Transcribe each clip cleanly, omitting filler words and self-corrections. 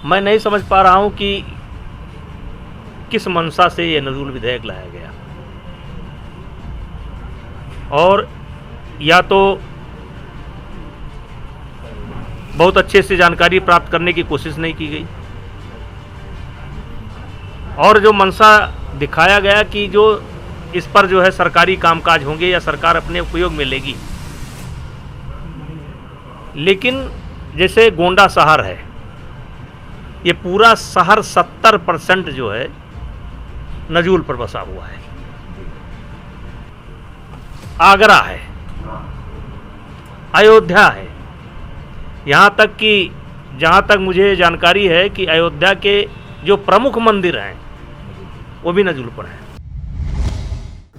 मैं नहीं समझ पा रहा हूं कि किस मंशा से ये नजूल विधेयक लाया गया, और या तो बहुत अच्छे से जानकारी प्राप्त करने की कोशिश नहीं की गई, और जो मंशा दिखाया गया कि जो इस पर जो है सरकारी कामकाज होंगे या सरकार अपने उपयोग में लेगी। लेकिन जैसे गोंडा शहर है, ये पूरा शहर 70% जो है नजूल पर बसा हुआ है। आगरा है, अयोध्या है, यहाँ तक कि जहाँ तक मुझे जानकारी है कि अयोध्या के जो प्रमुख मंदिर हैं वो भी नजूल पर हैं।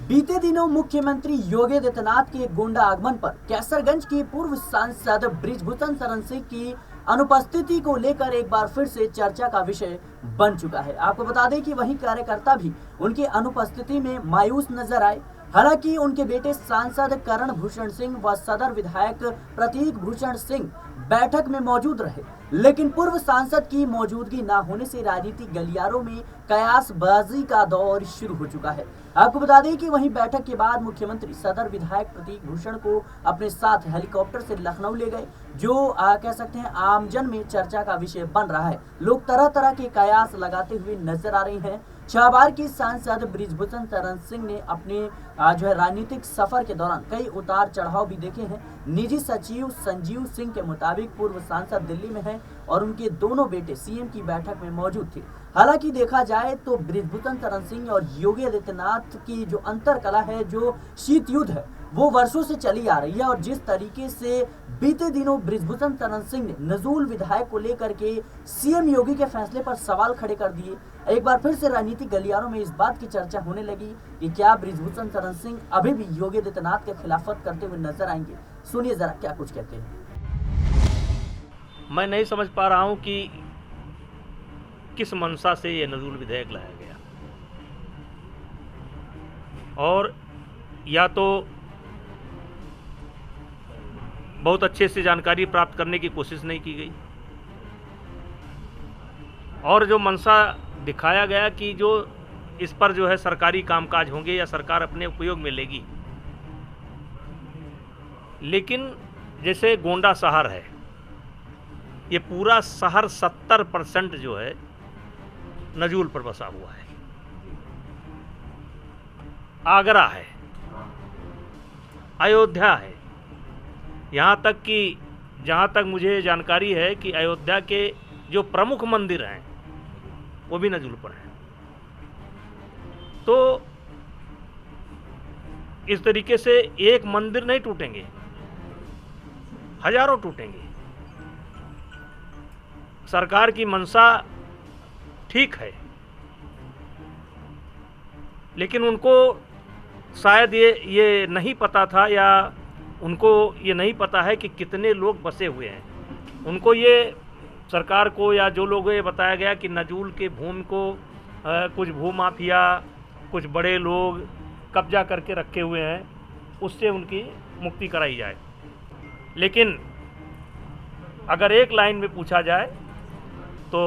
बीते दिनों मुख्यमंत्री योगी आदित्यनाथ के गोंडा आगमन पर कैसरगंज के पूर्व सांसद बृजभूषण शरण सिंह की अनुपस्थिति को लेकर एक बार फिर से चर्चा का विषय बन चुका है। आपको बता दें कि वहीं कार्यकर्ता भी उनकी अनुपस्थिति में मायूस नजर आए। हालांकि उनके बेटे सांसद करण भूषण सिंह व सदर विधायक प्रतीक भूषण सिंह बैठक में मौजूद रहे, लेकिन पूर्व सांसद की मौजूदगी न होने से राजनीतिक गलियारों में कयासबाजी का दौर शुरू हो चुका है। आपको बता दें कि वहीं बैठक के बाद मुख्यमंत्री सदर विधायक प्रतीक भूषण को अपने साथ हेलीकॉप्टर से लखनऊ ले गए, जो कह सकते हैं आमजन में चर्चा का विषय बन रहा है। लोग तरह तरह के कयास लगाते हुए नजर आ रहे हैं। 6 बार के सांसद बृजभूषण शरण सिंह ने अपने जो है राजनीतिक सफर के दौरान कई उतार चढ़ाव भी देखे हैं। निजी सचिव संजीव सिंह के मुताबिक पूर्व सांसद दिल्ली में हैं और उनके दोनों बेटे सीएम की बैठक में मौजूद थे। हालांकि देखा जाए तो बृजभूषण शरण सिंह और योगी आदित्यनाथ की जो अंतर कला है, जो शीत युद्ध है, वो वर्षों से चली आ रही है। और जिस तरीके से बीते दिनों बृजभूषण शरण सिंह ने नजूल विधायक को लेकर के सीएम योगी के फैसले पर सवाल खड़े कर दिए, एक बार फिर से राजनीतिक गलियारों में इस बात की चर्चा होने लगी कि क्या बृजभूषण शरण सिंह अभी भी योगी आदित्यनाथ के खिलाफत करते हुए नजर आएंगे। सुनिए जरा क्या कुछ कहते हैं। मैं नहीं समझ पा रहा हूं कि किस मंशा से ये नजूल विधेयक लाया गया, और या तो बहुत अच्छे से जानकारी प्राप्त करने की कोशिश नहीं की गई, और जो मंशा दिखाया गया कि जो इस पर जो है सरकारी कामकाज होंगे या सरकार अपने उपयोग में लेगी। लेकिन जैसे गोंडा शहर है, ये पूरा शहर 70% जो है नजूल पर बसा हुआ है। आगरा है, अयोध्या है, यहाँ तक कि जहाँ तक मुझे जानकारी है कि अयोध्या के जो प्रमुख मंदिर हैं वो भी नजूल पर हैं। तो इस तरीके से एक मंदिर नहीं टूटेंगे, हजारों टूटेंगे। सरकार की मंशा ठीक है, लेकिन उनको शायद ये नहीं पता था, या उनको ये नहीं पता है कि कितने लोग बसे हुए हैं। उनको ये सरकार को या जो लोगों ये बताया गया कि नजूल के भूमि को कुछ भूमाफिया, कुछ बड़े लोग कब्जा करके रखे हुए हैं, उससे उनकी मुक्ति कराई जाए। लेकिन अगर एक लाइन में पूछा जाए तो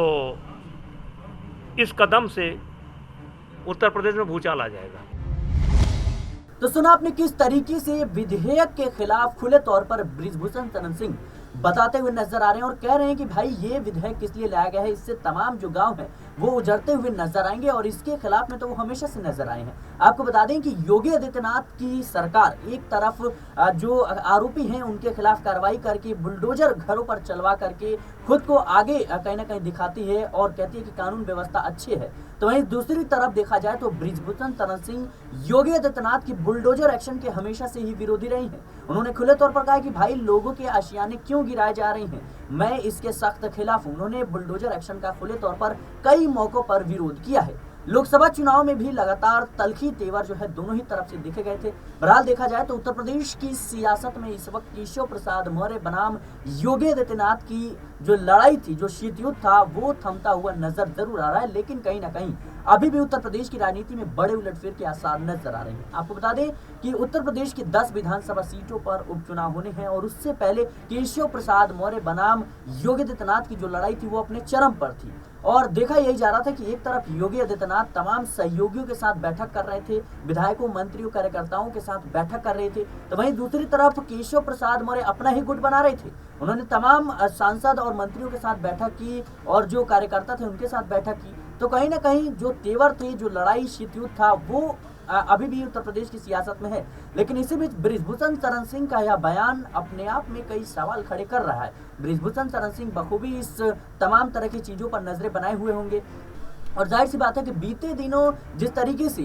इस कदम से उत्तर प्रदेश में भूचाल आ जाएगा। तो सुना आपने किस तरीके से विधेयक के खिलाफ खुले तौर पर बृजभूषण शरण सिंह बताते हुए नजर आ रहे हैं और कह रहे हैं कि भाई ये विधेयक किस लिए लाया गया है, इससे तमाम जो गांव हैं वो उजड़ते हुए नजर आएंगे, और इसके खिलाफ में तो वो हमेशा से नजर आए हैं। आपको बता दें कि योगी आदित्यनाथ की सरकार एक तरफ जो आरोपी हैं उनके खिलाफ कार्रवाई करके बुलडोजर घरों पर चलवा करके खुद को आगे कहीं ना कहीं दिखाती है और कहती है कि कानून व्यवस्था अच्छी है, तो वहीं दूसरी तरफ देखा जाए तो बृजभूषण शरण सिंह योगी आदित्यनाथ की बुलडोजर एक्शन के हमेशा से ही विरोधी रही हैं। उन्होंने खुले तौर पर कहा कि भाई लोगों के आशियाने क्यों गिराए जा रहे हैं, मैं इसके सख्त खिलाफ हूं। उन्होंने बुलडोजर एक्शन का खुले तौर पर कई मौकों पर विरोध किया है। लोकसभा चुनाव में भी लगातार तल्खी तेवर जो है दोनों ही तरफ से देखे गए थे। बहरहाल देखा जाए तो उत्तर प्रदेश की सियासत में इस वक्त केशव प्रसाद मौर्य बनाम योगी आदित्यनाथ की जो लड़ाई थी, जो शीतयुद्ध था, वो थमता हुआ नजर जरूर आ रहा है, लेकिन कहीं ना कहीं अभी भी उत्तर प्रदेश की राजनीति में बड़े उलटफेर के आसार नजर आ रहे हैं। आपको बता दें कि उत्तर प्रदेश की 10 विधानसभा सीटों पर उपचुनाव होने हैं और उससे पहले केशव प्रसाद मौर्य बनाम योगी आदित्यनाथ की जो लड़ाई थी वो अपने चरम पर थी और देखा यही जा रहा था कि एक तरफ योगी आदित्यनाथ तमाम सहयोगियों के साथ बैठक कर रहे थे, विधायकों, मंत्रियों, कार्यकर्ताओं के साथ बैठक कर रहे थे, तो वहीं दूसरी तरफ केशव प्रसाद मौर्य अपना ही गुट बना रहे थे। उन्होंने तमाम सांसद और मंत्रियों के साथ बैठक की और जो कार्यकर्ता थे उनके साथ बैठक की। तो कहीं ना कहीं जो तेवर थे, जो लड़ाई शीतयुद्ध था, वो अभी भी उत्तर प्रदेश की सियासत में है। लेकिन इसी बीच बृजभूषण शरण सिंह का यह बयान अपने आप में कई सवाल खड़े कर रहा है। बृजभूषण शरण सिंह बखूबी इस तमाम तरह की चीजों पर नजरें बनाए हुए होंगे और जाहिर सी बात है कि बीते दिनों जिस तरीके से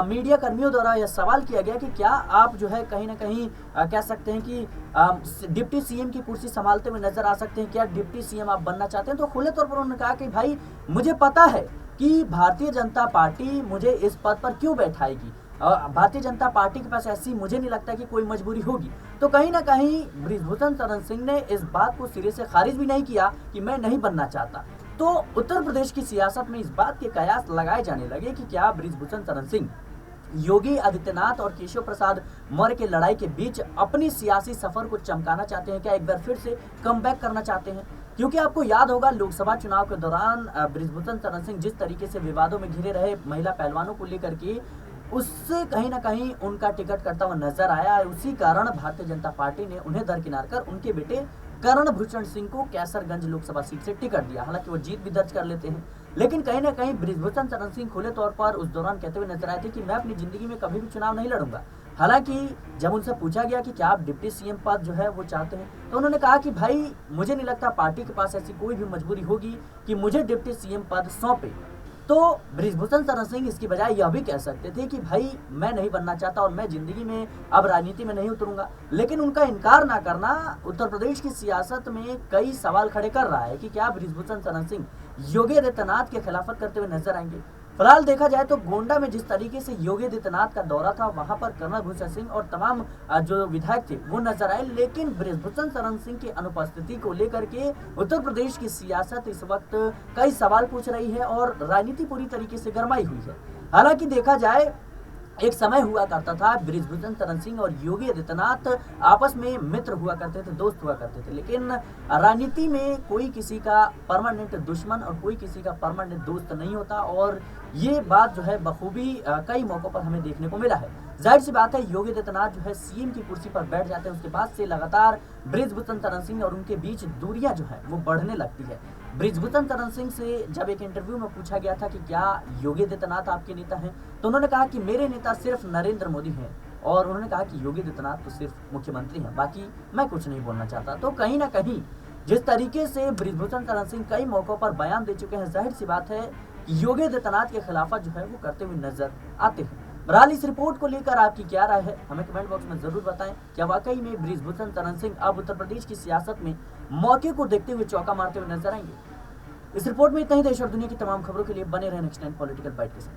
मीडिया कर्मियों द्वारा यह सवाल किया गया कि क्या आप जो है कहीं ना कहीं कह सकते हैं कि डिप्टी सीएम की कुर्सी संभालते हुए नजर आ सकते हैं, क्या डिप्टी सीएम आप बनना चाहते हैं? तो खुले तौर पर उन्होंने कहा कि भाई मुझे पता है कि भारतीय जनता पार्टी मुझे इस पद पर क्यों बैठाएगी। भारतीय जनता पार्टी के पास ऐसी मुझे नहीं लगता कि कोई मजबूरी होगी। तो कहीं ना कहीं बृजभूषण शरण सिंह ने इस बात को सिरे से खारिज भी नहीं किया कि मैं नहीं बनना चाहता। तो उत्तर प्रदेश की सियासत में इस बात के कयास लगाए जाने लगे कि क्या बृजभूषण शरण सिंह योगी आदित्यनाथ और केशव प्रसाद मौर्य की लड़ाई के बीच अपनी सियासी सफर को चमकाना चाहते हैं, क्या एक बार फिर से कमबैक करना चाहते हैं? क्योंकि आपको याद होगा लोकसभा चुनाव के दौरान बृजभूषण शरण सिंह जिस तरीके से विवादों में घिरे रहे महिला पहलवानों को लेकर के, उससे कहीं ना कहीं उनका टिकट करता हुआ नजर आया। उसी कारण भारतीय जनता पार्टी ने उन्हें दरकिनार कर उनके बेटे करण भूषण सिंह को कैसरगंज लोकसभा सीट से टिकट दिया। हालांकि वो जीत भी दर्ज कर लेते हैं, लेकिन कहीं ना कहीं बृजभूषण शरण सिंह खुले तौर पर उस दौरान कहते हुए नजर आए थे कि मैं अपनी जिंदगी में कभी भी चुनाव नहीं लड़ूंगा। हालांकि जब उनसे पूछा गया कि क्या आप डिप्टी सीएम पद जो है वो चाहते हैं, तो उन्होंने कहा कि भाई मुझे नहीं लगता पार्टी के पास ऐसी कोई भी मजबूरी होगी कि मुझे डिप्टी सीएम पद सौंपे। तो बृजभूषण शरण सिंह इसकी बजाय यह भी कह सकते थे कि भाई मैं नहीं बनना चाहता और मैं जिंदगी में अब राजनीति में नहीं उतरूंगा। लेकिन उनका इनकार ना करना उत्तर प्रदेश की सियासत में कई सवाल खड़े कर रहा है कि क्या बृजभूषण शरण सिंह योगी आदित्यनाथ के खिलाफत करते हुए नजर आएंगे। फिलहाल देखा जाए तो गोंडा में जिस तरीके से योगी आदित्यनाथ का दौरा था, वहां पर करण भूषण सिंह और तमाम जो विधायक थे वो नजर आए, लेकिन बृजभूषण शरण सिंह की अनुपस्थिति को लेकर के उत्तर प्रदेश की सियासत इस वक्त कई सवाल पूछ रही है और राजनीति पूरी तरीके से गरमाई हुई है। हालांकि देखा जाए एक समय हुआ करता था बृजभूषण शरण सिंह और योगी आदित्यनाथ आपस में मित्र हुआ करते थे, दोस्त हुआ करते थे, लेकिन राजनीति में कोई किसी का परमानेंट दुश्मन और कोई किसी का परमानेंट दोस्त नहीं होता और ये बात जो है बखूबी कई मौकों पर हमें देखने को मिला है। जाहिर सी बात है योगी आदित्यनाथ जो है सीएम की कुर्सी पर बैठ जाते हैं, उसके बाद से लगातार बृजभूषण शरण सिंह और उनके बीच दूरियां जो है वो बढ़ने लगती है। बृजभूषण शरण सिंह से जब एक इंटरव्यू में पूछा गया था कि क्या योगी आदित्यनाथ आपके नेता हैं, तो उन्होंने कहा कि मेरे नेता सिर्फ नरेंद्र मोदी हैं और उन्होंने कहा कि योगी आदित्यनाथ तो सिर्फ मुख्यमंत्री हैं, बाकी मैं कुछ नहीं बोलना चाहता। तो कहीं ना कहीं जिस तरीके से बृजभूषण शरण सिंह कई मौकों पर बयान दे चुके हैं, जाहिर सी बात है योगी आदित्यनाथ के खिलाफत जो है वो करते हुए नजर आते हैं। बहरहाल इस रिपोर्ट को लेकर आपकी क्या राय है, हमें कमेंट बॉक्स में जरूर बताएं। क्या वाकई में बृजभूषण शरण सिंह अब उत्तर प्रदेश की सियासत में मौके को देखते हुए चौका मारते हुए नजर आएंगे? इस रिपोर्ट में इतना ही। देश और दुनिया की तमाम खबरों के लिए बने रहे नेक्स्ट टाइम पॉलिटिकल बाइट के साथ।